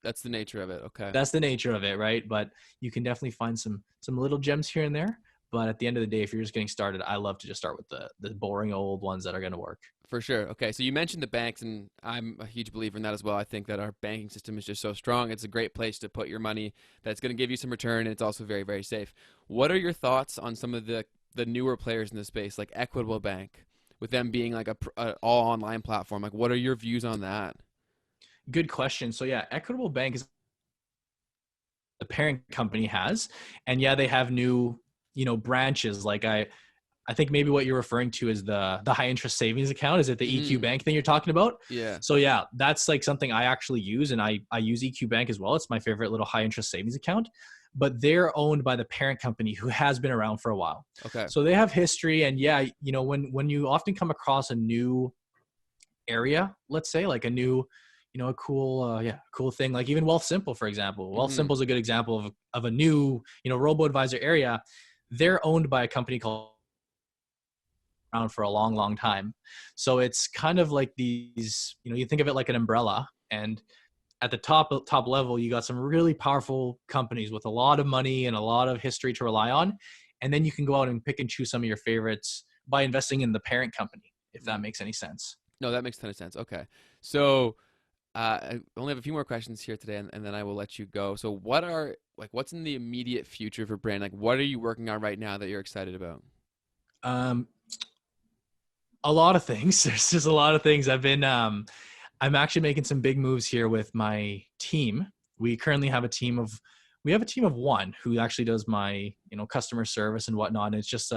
That's the nature of it. Okay. That's the nature of it, right? But you can definitely find some little gems here and there. But at the end of the day, if you're just getting started, I love to just start with the boring old ones that are going to work. For sure. Okay, so you mentioned the banks, and I'm a huge believer in that as well. I think that our banking system is just so strong. It's a great place to put your money that's going to give you some return, and it's also very, very safe. What are your thoughts on some of the newer players in the space, like Equitable Bank, with them being like a all online platform? Like, what are your views on that? Good question. So yeah, Equitable Bank is the parent company has, and yeah, they have new, branches. Like I think maybe what you're referring to is the high interest savings account. Is it the EQ Mm, Bank thing you're talking about? yeah. So yeah, that's like something I actually use, and I use EQ Bank as well. It's my favorite little high interest savings account, but they're owned by the parent company who has been around for a while. Okay. So they have history, and yeah, when you often come across a new area, let's say like a new, a cool thing, like even Wealth Simple, for example. Wealth Hmm. Simple is a good example of a new, robo advisor area. They're owned by a company called around for a long, long time. So it's kind of like these, you think of it like an umbrella, and at the top level, you got some really powerful companies with a lot of money and a lot of history to rely on. And then you can go out and pick and choose some of your favorites by investing in the parent company, if that makes any sense. No, that makes a ton of sense. Okay. So I only have a few more questions here today, and then I will let you go. So what's in the immediate future for brand? Like, what are you working on right now that you're excited about? Um, a lot of things. There's just a lot of things. I'm actually making some big moves here with my team. We currently have we have a team of one who actually does my, customer service and whatnot. And it's just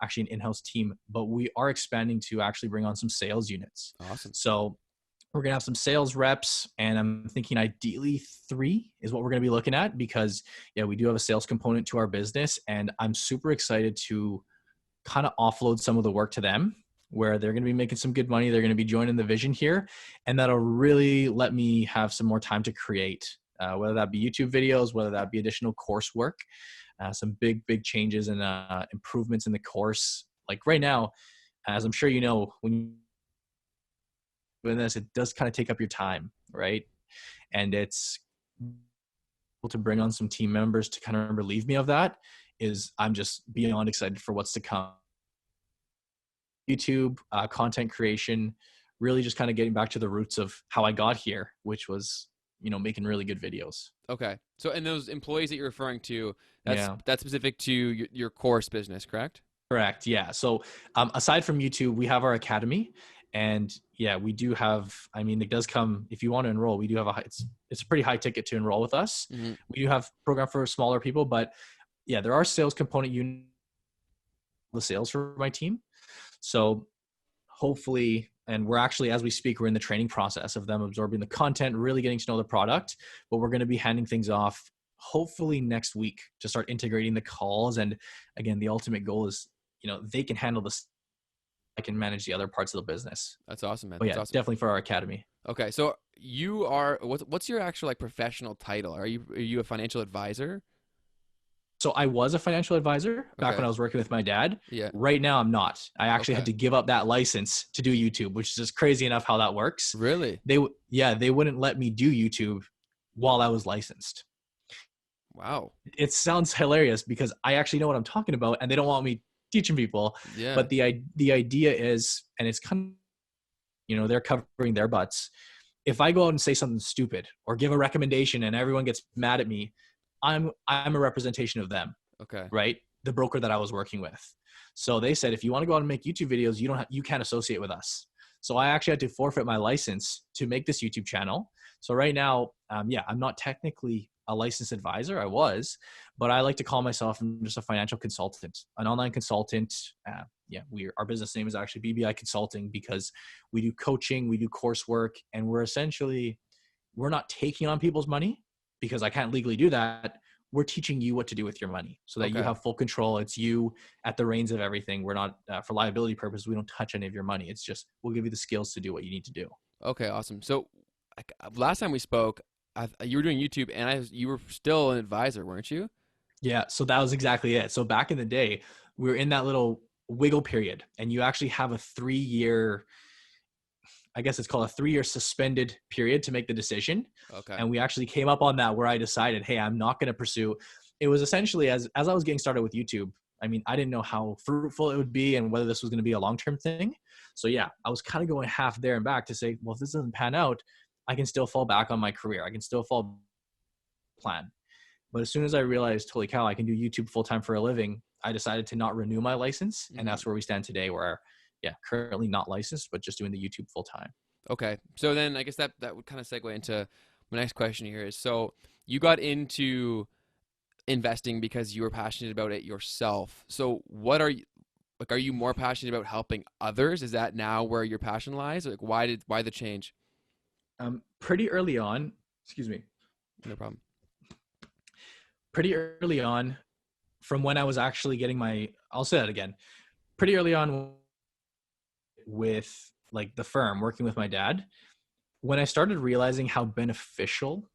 actually an in-house team, but we are expanding to actually bring on some sales units. Awesome. So we're going to have some sales reps, and I'm thinking ideally 3 is what we're going to be looking at, because yeah, we do have a sales component to our business, and I'm super excited to kind of offload some of the work to them, where they're going to be making some good money. They're going to be joining the vision here, and that'll really let me have some more time to create, whether that be YouTube videos, whether that be additional coursework, some big changes and improvements in the course. Like right now, as I'm sure you know, when you doing this, it does kind of take up your time, right? And it's to bring on some team members to kind of relieve me of that. I'm just beyond excited for what's to come. YouTube, content creation, really just kind of getting back to the roots of how I got here, which was, making really good videos. Okay. So, and those employees that you're referring to, Yeah, that's specific to your course business, correct? correct. Yeah. So aside from YouTube, we have our academy, and yeah, we do have, I mean, it does come, if you want to enroll, we do have it's a pretty high ticket to enroll with us. Hmm. We do have program for smaller people, but yeah, there are sales component the sales for my team. So hopefully, and we're actually, as we speak, we're in the training process of them absorbing the content, really getting to know the product, but we're going to be handing things off hopefully next week to start integrating the calls. And again, the ultimate goal is, they can handle this. I can manage the other parts of the business. That's awesome, man. But That's yeah, awesome. definitely for our academy. Okay. So you are, what's your actual like professional title? Are you a financial advisor? So I was a financial advisor back when Okay. I was working with my dad. Yeah. Right now I'm not. I actually had Okay. to give up that license to do YouTube, which is just crazy enough how that works. Really? They wouldn't let me do YouTube while I was licensed. Wow. It sounds hilarious because I actually know what I'm talking about, and they don't want me teaching people. Yeah. But the idea is, and it's kind of, they're covering their butts. If I go out and say something stupid or give a recommendation and everyone gets mad at me, I'm a representation of them, Okay. right? The broker that I was working with. So they said, if you want to go out and make YouTube videos, you can't associate with us. So I actually had to forfeit my license to make this YouTube channel. So right now, I'm not technically a licensed advisor. I was, but I like to call myself just a financial consultant, an online consultant. Our business name is actually BBI Consulting, because we do coaching, we do coursework, and we're not taking on people's money because I can't legally do that. We're teaching you what to do with your money so that you Okay. have full control. It's you at the reins of everything. We're not, for liability purposes, we don't touch any of your money. It's just, we'll give you the skills to do what you need to do. Okay. Awesome. So last time we spoke, you were doing YouTube, and you were still an advisor, weren't you? Yeah. So that was exactly it. So back in the day, we were in that little wiggle period, and you actually have a 3-year, I guess it's called a 3-year suspended period to make the decision. Okay. And we actually came up on that, where I decided, hey, I'm not going to pursue. It was essentially as I was getting started with YouTube, I mean, I didn't know how fruitful it would be and whether this was going to be a long-term thing. So yeah, I was kind of going half there and back to say, well, if this doesn't pan out, I can still fall back on my career. I can still fall plan. But as soon as I realized, holy cow, I can do YouTube full-time for a living, I decided to not renew my license. And that's where we stand today, where, yeah, currently not licensed, but just doing the YouTube full-time. Okay. So then I guess that would kind of segue into my next question here is, so you got into investing because you were passionate about it yourself. So what are you, like, are you more passionate about helping others? Is that now where your passion lies? Like, why the change? Pretty early on, excuse me. No problem. Pretty early on, from when I was actually getting I'll say that again. Pretty early on with like the firm, working with my dad, when I started realizing how beneficial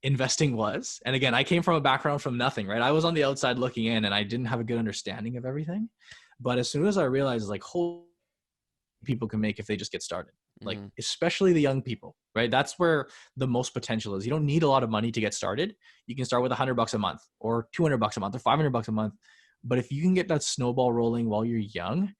investing was. And again, I came from a background from nothing, right? I was on the outside looking in and I didn't have a good understanding of everything. But as soon as I realized like whole people can make if they just get started, like especially the young people, right? That's where the most potential is. You don't need a lot of money to get started. You can start with $100 a month or $200 a month or $500 a month. But if you can get that snowball rolling while you're young,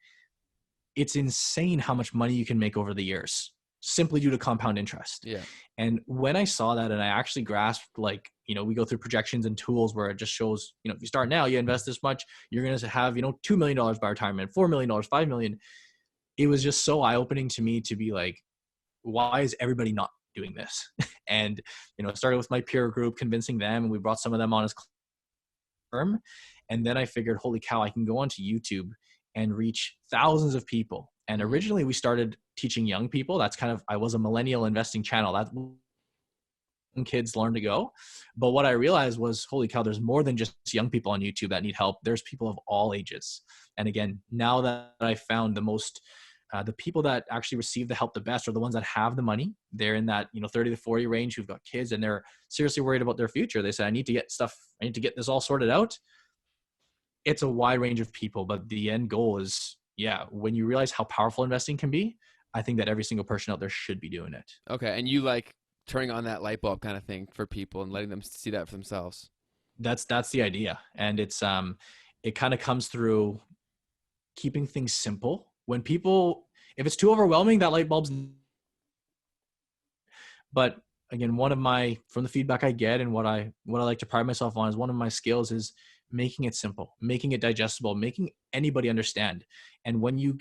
it's insane how much money you can make over the years simply due to compound interest. Yeah. And when I saw that and I actually grasped, like, you know, we go through projections and tools where it just shows, you know, if you start now, you invest this much, you're going to have, you know, $2 million by retirement, $4 million, $5 million. It was just so eye-opening to me to be like, why is everybody not doing this? And, you know, it started with my peer group, convincing them, and we brought some of them on as firm. And then I figured, holy cow, I can go onto YouTube and reach thousands of people. And originally we started teaching young people. That's kind of, I was a millennial investing channel. That's when kids learn to go. But what I realized was, holy cow, there's more than just young people on YouTube that need help. There's people of all ages. And again, now that I found the people that actually receive the help the best are the ones that have the money. They're in that, you know, 30 to 40 range, who've got kids and they're seriously worried about their future. They say, I need to get this all sorted out. It's a wide range of people, but the end goal is, yeah, when you realize how powerful investing can be, I think that every single person out there should be doing it. Okay. And you like turning on that light bulb kind of thing for people and letting them see that for themselves. That's the idea. And it's, it kind of comes through keeping things simple. When people, if it's too overwhelming, that light bulb's, but again, from the feedback I get and what I like to pride myself on is one of my skills is making it simple, making it digestible, making anybody understand. And when you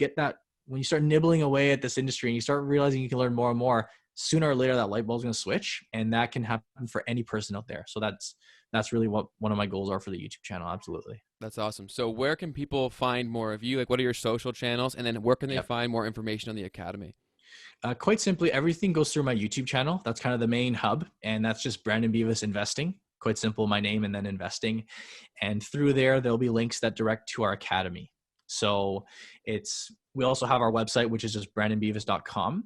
start nibbling away at this industry and you start realizing you can learn more and more, sooner or later that light bulb's going to switch, and that can happen for any person out there. So that's really what one of my goals are for the YouTube channel. Absolutely. That's awesome. So where can people find more of you? Like, what are your social channels? And then where can they find more information on the Academy? Quite simply, everything goes through my YouTube channel. That's kind of the main hub. And that's just Brandon Beavis Investing. Quite simple, my name and then investing. And through there'll be links that direct to our Academy. So we also have our website, which is just brandonbeavis.com.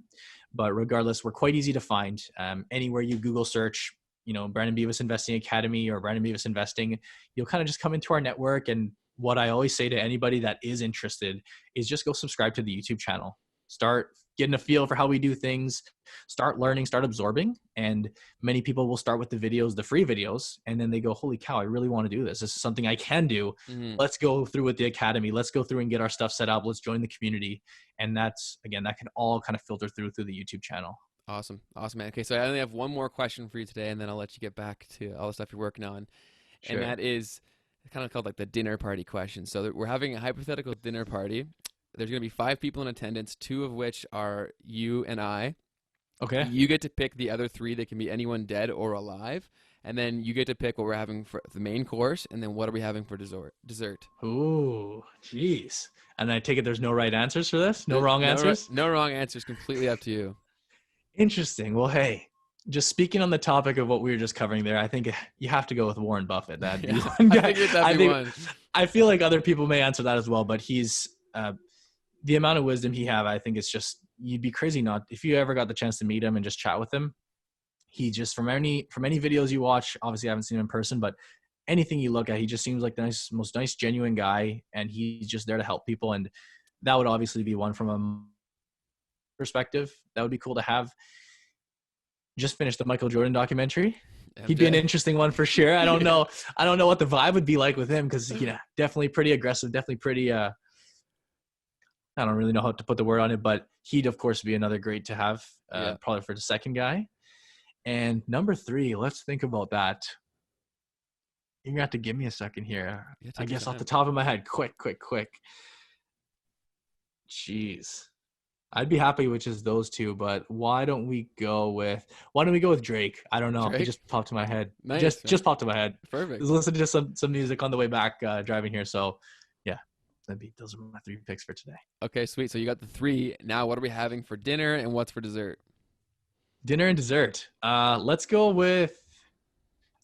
But regardless, we're quite easy to find. Anywhere you Google search, you know, Brandon Beavis Investing Academy or Brandon Beavis Investing, you'll kind of just come into our network. And what I always say to anybody that is interested is just go subscribe to the YouTube channel. Start getting a feel for how we do things, start learning, start absorbing. And many people will start with the videos, the free videos, and then they go, holy cow, I really want to do this. This is something I can do. Let's go through with the Academy. Let's go through and get our stuff set up. Let's join the community. And that's, again, that can all kind of filter through the YouTube channel. Awesome, man. Okay, so I only have one more question for you today, and then I'll let you get back to all the stuff you're working on. Sure. And that is kind of called like the dinner party question. So we're having a hypothetical dinner party. There's going to be 5 people in attendance, 2 of which are you and I. Okay. You get to pick the other 3. They can be anyone dead or alive. And then you get to pick what we're having for the main course, and then what are we having for dessert. Ooh, jeez. And I take it there's no right answers for this? No wrong answers? No wrong answers. Completely up to you. Interesting. Well, hey, just speaking on the topic of what we were just covering there, I think you have to go with Warren Buffett. That'd be one guy. I feel like other people may answer that as well, but he's the amount of wisdom he have. I think it's just, you'd be crazy not if you ever got the chance to meet him and just chat with him. He just, from any videos you watch, obviously I haven't seen him in person, but anything you look at, he just seems like the most nice, genuine guy, and he's just there to help people. And that would obviously be one from a perspective. That would be cool to have. Just finished the Michael Jordan documentary. He'd be an MJ. interesting one for sure. I don't Yeah. know. I don't know what the vibe would be like with him because definitely pretty aggressive, definitely pretty. I don't really know how to put the word on it, but he'd of course be another great to have. Yeah. Probably for the second guy. And number 3, let's think about that. You're gonna have to give me a second here. Yeah, I take your guess off the time. top of my head, quick. Jeez. I'd be happy with just those two, but why don't we go with Drake? I don't know. It Drake. just popped to my head. Nice, man. Just popped to my head. Perfect. Just listening to some music on the way back driving here. So yeah, those are my 3 picks for today. Okay, sweet. So you got the 3. Now, what are we having for dinner and what's for dessert? Dinner and dessert. Let's go with.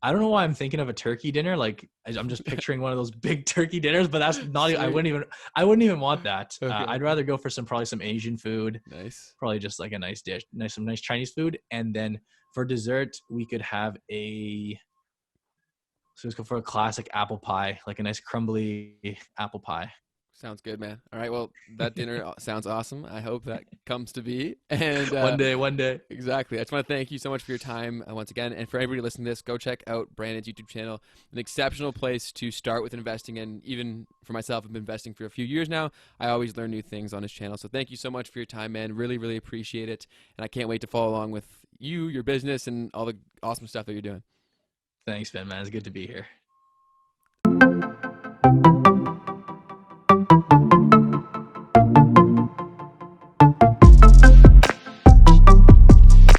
I don't know why I'm thinking of a turkey dinner. Like I'm just picturing one of those big turkey dinners, but that's not. I wouldn't even want that. Okay. I'd rather go for probably some Asian food. Nice. Probably just like a nice dish, some nice Chinese food, and then for dessert we could have let's go for a classic apple pie, like a nice crumbly apple pie. Sounds good, man. All right. Well, that dinner sounds awesome. I hope that comes to be. And One day. Exactly. I just want to thank you so much for your time once again. And for everybody listening to this, go check out Brandon's YouTube channel. An exceptional place to start with investing. And even for myself, I've been investing for a few years now. I always learn new things on his channel. So thank you so much for your time, man. Really, really appreciate it. And I can't wait to follow along with you, your business, and all the awesome stuff that you're doing. Thanks, Ben, man. It's good to be here.